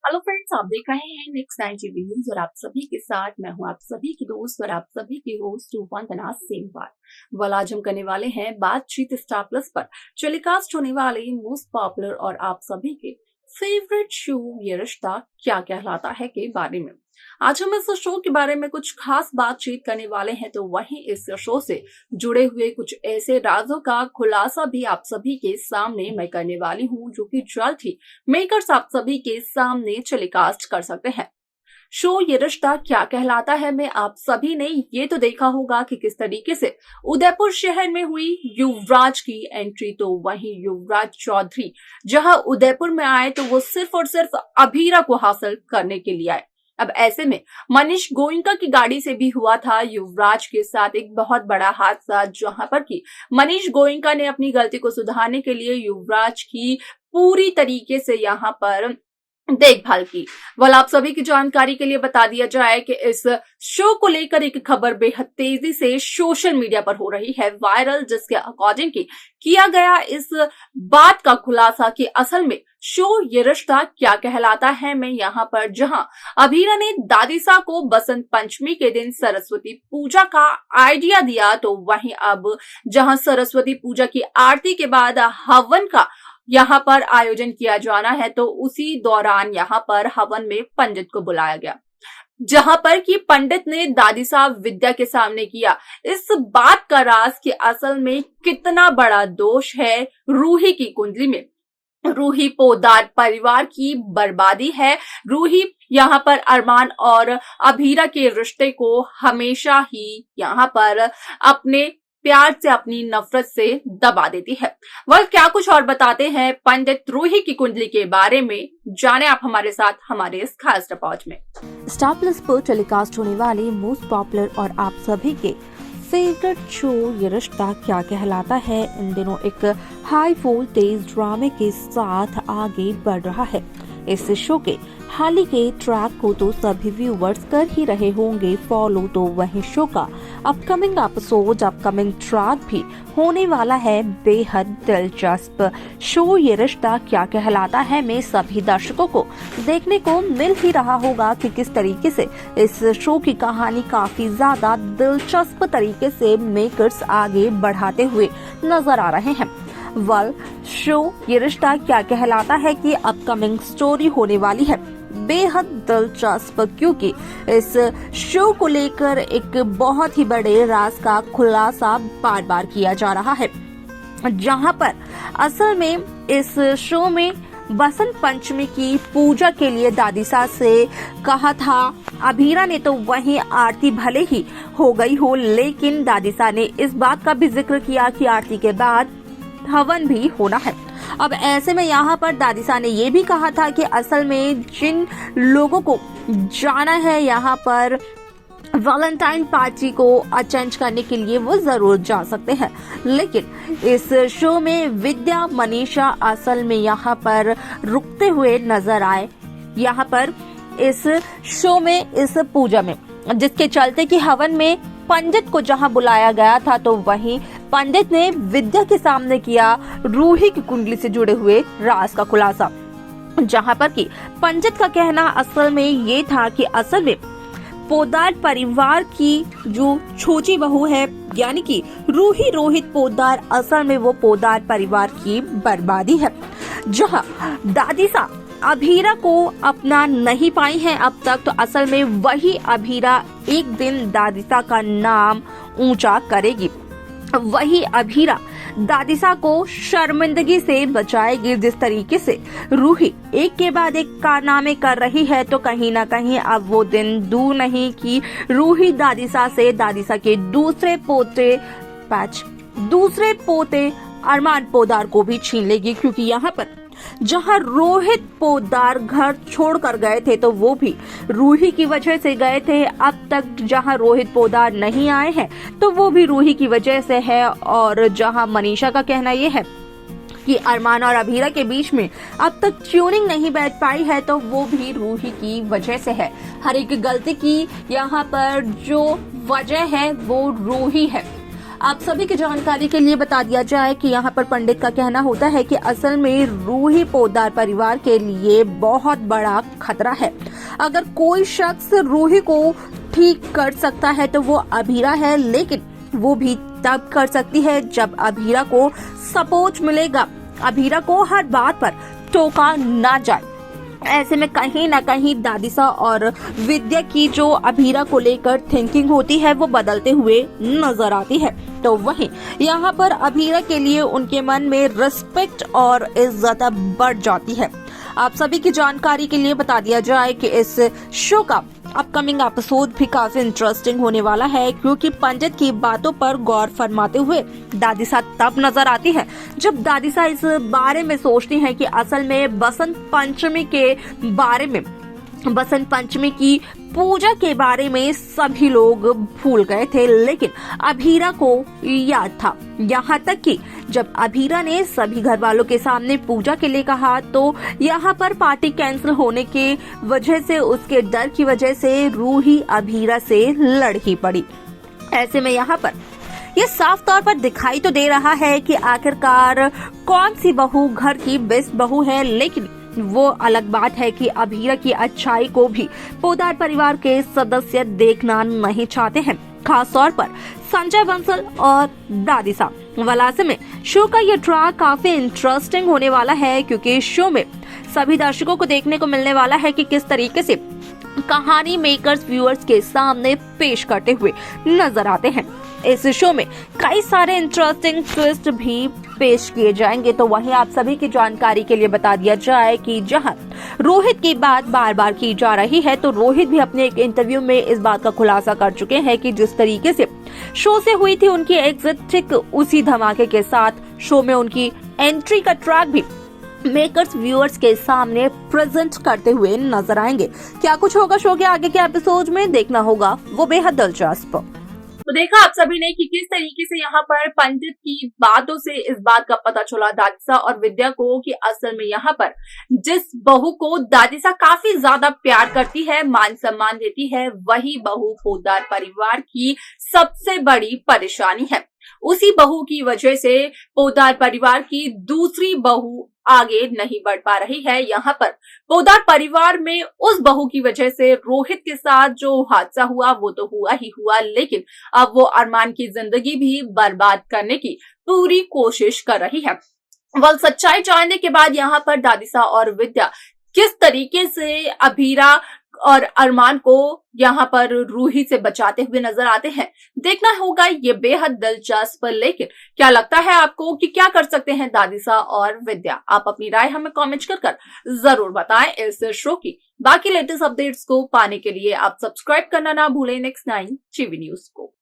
Hello friends, आप देख रहे हैं नेक्स्ट 90 न्यूज और आप सभी के साथ मैं हूं आप सभी की दोस्त और आप सभी की होस्ट वंदना सेमवाल। वाल आज हम करने वाले हैं बातचीत स्टार प्लस पर टेलीकास्ट होने वाले मोस्ट पॉपुलर और आप सभी के फेवरेट शो ये रिश्ता क्या कहलाता है के बारे में। आज हम इस शो के बारे में कुछ खास बातचीत करने वाले हैं, तो वहीं इस शो से जुड़े हुए कुछ ऐसे राजों का खुलासा भी आप सभी के सामने मैं करने वाली हूं, जो कि जल्द ही मेकर्स आप सभी के सामने टेलीकास्ट कर सकते हैं। शो ये रिश्ता क्या कहलाता है में आप सभी ने ये तो देखा होगा कि किस तरीके से उदयपुर शहर में हुई युवराज की एंट्री। तो वहीं युवराज चौधरी जहां उदयपुर में आए तो वो सिर्फ और सिर्फ अभीरा को हासिल करने के लिए आए। अब ऐसे में मनीष गोयनका की गाड़ी से भी हुआ था युवराज के साथ एक बहुत बड़ा हादसा, जहां पर कि मनीष गोयनका ने अपनी गलती को सुधारने के लिए युवराज की पूरी तरीके से यहां पर देखभाल की। वाल आप सभी की जानकारी के लिए बता दिया जाए कि इस शो को लेकर एक खबर बेहद तेजी से सोशल मीडिया पर हो रही है वायरल, जिसके अकॉर्डिंग किया गया इस बात का खुलासा कि असल में शो ये रिश्ता क्या कहलाता है में यहाँ पर जहां अभीरा ने दादीसा को बसंत पंचमी के दिन सरस्वती पूजा का आइडिया दिया, तो वहीं अब जहां सरस्वती पूजा की आरती के बाद हवन का यहाँ पर आयोजन किया जाना है, तो उसी दौरान यहाँ पर हवन में पंडित को बुलाया गया, जहां पर कि पंडित ने दादी साहब विद्या के सामने किया इस बात का राज कि असल में कितना बड़ा दोष है रूही की कुंडली में। रूही पोदार परिवार की बर्बादी है। रूही यहाँ पर अरमान और अभीरा के रिश्ते को हमेशा ही यहाँ पर अपने प्यार से अपनी नफरत से दबा देती है। वह क्या कुछ और बताते हैं पंडित रूही की कुंडली के बारे में, जाने आप हमारे साथ हमारे इस खास रिपोर्ट में। स्टार प्लस पर टेलीकास्ट होने वाले मोस्ट पॉपुलर और आप सभी के फेवरेट शो ये रिश्ता क्या कहलाता है इन दिनों एक हाई वोल्टेज ड्रामे के साथ आगे बढ़ रहा है। इस शो के हाल ही के ट्रैक को तो सभी व्यूवर्स कर ही रहे होंगे फॉलो, तो वहीं शो का अपकमिंग एपिसोड अपकमिंग ट्रैक भी होने वाला है बेहद दिलचस्प। शो ये रिश्ता क्या कहलाता है में सभी दर्शकों को देखने को मिल ही रहा होगा कि किस तरीके से इस शो की कहानी काफी ज्यादा दिलचस्प तरीके से मेकर्स आगे बढ़ाते हुए नजर आ रहे हैं। वेल, शो ये रिश्ता क्या कहलाता है कि अपकमिंग स्टोरी होने वाली है बेहद दिलचस्प, क्योंकि इस शो को लेकर एक बहुत ही बड़े राज का खुलासा बार बार किया जा रहा है, जहां पर असल में इस शो में बसंत पंचमी की पूजा के लिए दादीसा से कहा था अभीरा ने, तो वहीं आरती भले ही हो गई हो, लेकिन दादीसा ने इस बात का भी जिक्र किया कि आरती के बाद हवन भी होना है। अब ऐसे में यहाँ पर दादीसा ने ये भी कहा था कि असल में जिन लोगों को जाना है यहाँ पर वैलेंटाइन पार्टी को अटेंड करने के लिए वो जरूर जा सकते हैं, लेकिन इस शो में विद्या मनीषा असल में यहाँ पर रुकते हुए नजर आए यहाँ पर इस शो में इस पूजा में, जिसके चलते कि हवन में पंडित को जहां बुलाया गया था, तो वहीं पंडित ने विद्या के सामने किया रूही की कुंडली से जुड़े हुए राज का खुलासा, जहां पर कि पंडित का कहना असल में ये था कि असल में पोदार परिवार की जो छोटी बहू है यानी कि रूही रोहित पोदार, असल में वो पोदार परिवार की बर्बादी है, जहां दादीसा अभीरा को अपना नहीं पाई है अब तक, तो असल में वही अभीरा एक दिन दादीसा का नाम ऊंचा करेगी। वही अभीरा दादीसा को शर्मिंदगी से बचाएगी। जिस तरीके से रूही एक के बाद एक कारनामे कर रही है, तो कहीं ना कहीं अब वो दिन दूर नहीं कि रूही दादीसा से दादीसा के दूसरे पोते अरमान पोदार को भी छीन लेगी, क्योंकि यहाँ पर जहां रोहित पोदार घर छोड़कर गए थे तो वो भी रूही की वजह से गए थे। अब तक जहां रोहित पोदार नहीं आए हैं तो वो भी रूही की वजह से है, और जहां मनीषा का कहना ये है कि अरमान और अभीरा के बीच में अब तक ट्यूनिंग नहीं बैठ पाई है, तो वो भी रूही की वजह से है। हर एक गलती की यहाँ पर जो वजह है वो रूही है। आप सभी की जानकारी के लिए बता दिया जाए कि यहाँ पर पंडित का कहना होता है कि असल में रूही पोद्दार परिवार के लिए बहुत बड़ा खतरा है। अगर कोई शख्स रूही को ठीक कर सकता है तो वो अभीरा है, लेकिन वो भी तब कर सकती है जब अभीरा को सपोर्ट मिलेगा, अभीरा को हर बात पर टोका ना जाए। ऐसे में कहीं ना कहीं दादिसा और विद्या की जो अभीरा को लेकर थिंकिंग होती है वो बदलते हुए नजर आती है। तो वहीं यहाँ पर अभीरा के लिए उनके मन में रिस्पेक्ट और इज्जत बढ़ जाती है। आप सभी की जानकारी के लिए बता दिया जाए कि इस शो का अपकमिंग एपिसोड भी काफी इंटरेस्टिंग होने वाला है, क्योंकि पंडित की बातों पर गौर फरमाते हुए दादिसा तब नजर आती है जब दादिसा इस बारे में सोचती है कि असल में बसंत पंचमी के बारे में, बसंत पंचमी की पूजा के बारे में सभी लोग भूल गए थे, लेकिन अभीरा को याद था। यहाँ तक कि जब अभीरा ने सभी घर वालों के सामने पूजा के लिए कहा तो यहाँ पर पार्टी कैंसिल होने के वजह से, उसके डर की वजह से रूही अभीरा से लड़ ही पड़ी। ऐसे में यहाँ पर ये साफ तौर पर दिखाई तो दे रहा है कि आखिरकार कौन सी बहू घर की बेस्ट बहू है, लेकिन वो अलग बात है कि अभीरा की अच्छाई को भी पोद्दार परिवार के सदस्य देखना नहीं चाहते हैं, खास तौर पर संजय बंसल और दादिसा। वैसे में शो का ये ट्रैक काफी इंटरेस्टिंग होने वाला है, क्योंकि शो में सभी दर्शकों को देखने को मिलने वाला है कि किस तरीके से कहानी मेकर्स व्यूअर्स के सामने पेश करते हुए नजर आते हैं। इस शो में कई सारे इंटरेस्टिंग ट्विस्ट भी पेश किए जाएंगे। तो वहीं आप सभी की जानकारी के लिए बता दिया जाए कि जहां रोहित की बात बार बार की जा रही है, तो रोहित भी अपने एक इंटरव्यू में इस बात का खुलासा कर चुके हैं कि जिस तरीके से शो से हुई थी उनकी एग्जिट, ठीक उसी धमाके के साथ शो में उनकी एंट्री का ट्रैक भी मेकर्स व्यूअर्स के सामने प्रेजेंट करते हुए नजर आएंगे। क्या कुछ होगा शो के आगे के एपिसोड में, देखना होगा, वो बेहद दिलचस्प। तो देखा आप सभी ने कि किस तरीके से यहाँ पर पंडित की बातों से इस बात का पता चला दादिसा और विद्या को कि असल में यहाँ पर जिस बहू को दादिसा काफी ज्यादा प्यार करती है, मान सम्मान देती है, वही बहू पोद्दार परिवार की सबसे बड़ी परेशानी है। उसी बहू की वजह से पोद्दार परिवार की दूसरी बहू आगे नहीं बढ़ पा रही है। यहाँ पर पोद्दार परिवार में उस बहू की वजह से रोहित के साथ जो हादसा हुआ वो तो हुआ ही हुआ, लेकिन अब वो अरमान की जिंदगी भी बर्बाद करने की पूरी कोशिश कर रही है। सच्चाई जानने के बाद यहाँ पर दादिसा और विद्या किस तरीके से अभीरा और अरमान को यहाँ पर रूही से बचाते हुए नजर आते हैं, देखना होगा, ये बेहद दिलचस्प। लेकिन क्या लगता है आपको कि क्या कर सकते हैं दादिसा और विद्या? आप अपनी राय हमें कमेंट कर जरूर बताएं। इस शो की बाकी लेटेस्ट अपडेट्स को पाने के लिए आप सब्सक्राइब करना ना भूलें नेक्स्ट 9 टीवी न्यूज को।